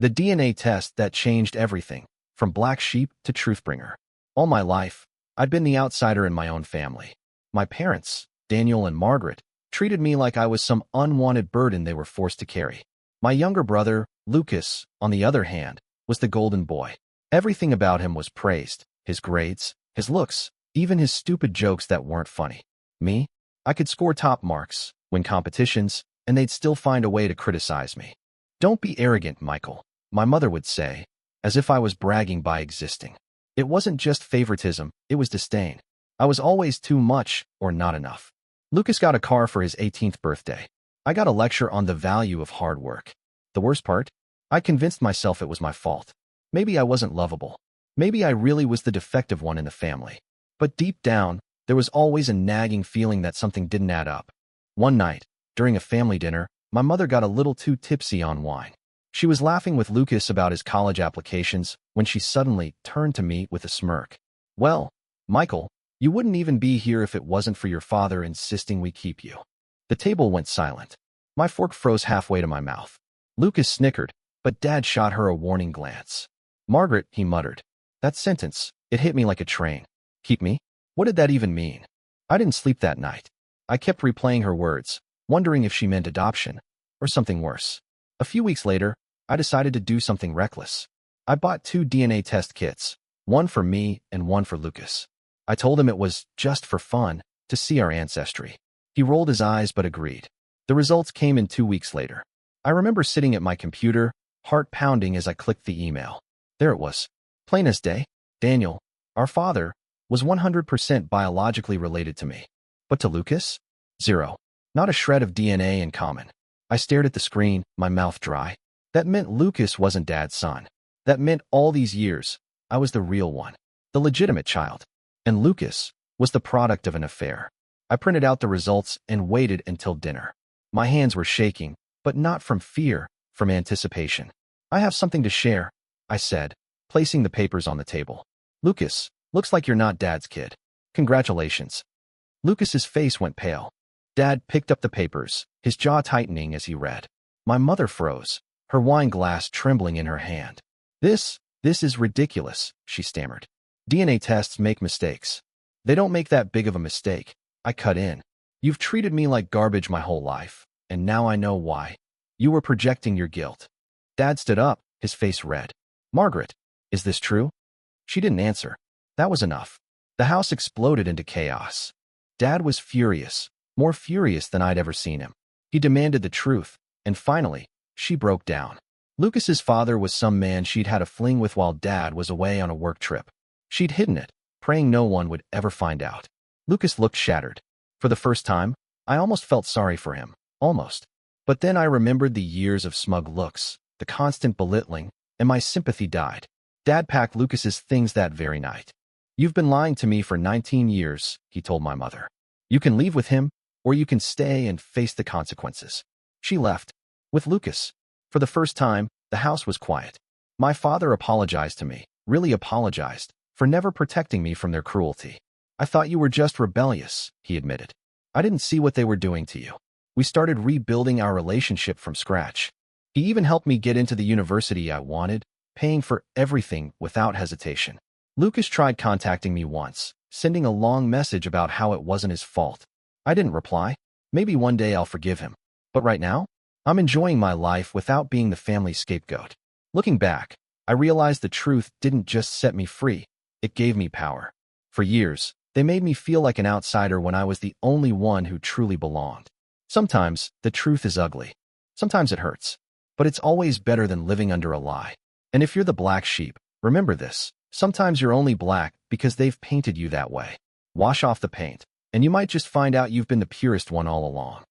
The DNA test that changed everything, from black sheep to truthbringer. All my life, I'd been the outsider in my own family. My parents, Daniel and Margaret, treated me like I was some unwanted burden they were forced to carry. My younger brother, Lucas, on the other hand, was the golden boy. Everything about him was praised, his grades, his looks, even his stupid jokes that weren't funny. Me? I could score top marks, win competitions, and they'd still find a way to criticize me. "Don't be arrogant, Michael," my mother would say, as if I was bragging by existing. It wasn't just favoritism, it was disdain. I was always too much or not enough. Lucas got a car for his 18th birthday. I got a lecture on the value of hard work. The worst part? I convinced myself it was my fault. Maybe I wasn't lovable. Maybe I really was the defective one in the family. But deep down, there was always a nagging feeling that something didn't add up. One night, during a family dinner, my mother got a little too tipsy on wine. She was laughing with Lucas about his college applications when she suddenly turned to me with a smirk. "Well, Michael, you wouldn't even be here if it wasn't for your father insisting we keep you." The table went silent. My fork froze halfway to my mouth. Lucas snickered, but Dad shot her a warning glance. "Margaret," he muttered. That sentence, it hit me like a train. Keep me? What did that even mean? I didn't sleep that night. I kept replaying her words, wondering if she meant adoption or something worse. A few weeks later, I decided to do something reckless. I bought 2 DNA test kits, one for me and one for Lucas. I told him it was just for fun, to see our ancestry. He rolled his eyes but agreed. The results came in 2 weeks later. I remember sitting at my computer, heart pounding as I clicked the email. There it was. Plain as day. Daniel, our father, was 100% biologically related to me. But to Lucas? 0. Not a shred of DNA in common. I stared at the screen, my mouth dry. That meant Lucas wasn't Dad's son. That meant all these years, I was the real one, the legitimate child. And Lucas was the product of an affair. I printed out the results and waited until dinner. My hands were shaking, but not from fear, from anticipation. "I have something to share," I said, placing the papers on the table. "Lucas, looks like you're not Dad's kid. Congratulations." Lucas's face went pale. Dad picked up the papers, his jaw tightening as he read. My mother froze, her wine glass trembling in her hand. This is ridiculous," she stammered. "DNA tests make mistakes. They don't make that big of a mistake." I cut in. "You've treated me like garbage my whole life, and now I know why. You were projecting your guilt." Dad stood up, his face red. "Margaret, is this true?" She didn't answer. That was enough. The house exploded into chaos. Dad was furious, more furious than I'd ever seen him. He demanded the truth, and finally, she broke down. Lucas's father was some man she'd had a fling with while Dad was away on a work trip. She'd hidden it, praying no one would ever find out. Lucas looked shattered. For the first time, I almost felt sorry for him. Almost. But then I remembered the years of smug looks, the constant belittling, and my sympathy died. Dad packed Lucas's things that very night. "You've been lying to me for 19 years, he told my mother. "You can leave with him, or you can stay and face the consequences." She left. With Lucas. For the first time, the house was quiet. My father apologized to me, really apologized, for never protecting me from their cruelty. "I thought you were just rebellious," he admitted. "I didn't see what they were doing to you." We started rebuilding our relationship from scratch. He even helped me get into the university I wanted, paying for everything without hesitation. Lucas tried contacting me once, sending a long message about how it wasn't his fault. I didn't reply. Maybe one day I'll forgive him. But right now, I'm enjoying my life without being the family scapegoat. Looking back, I realized the truth didn't just set me free, it gave me power. For years, they made me feel like an outsider when I was the only one who truly belonged. Sometimes, the truth is ugly. Sometimes it hurts. But it's always better than living under a lie. And if you're the black sheep, remember this. Sometimes you're only black because they've painted you that way. Wash off the paint, and you might just find out you've been the purest one all along.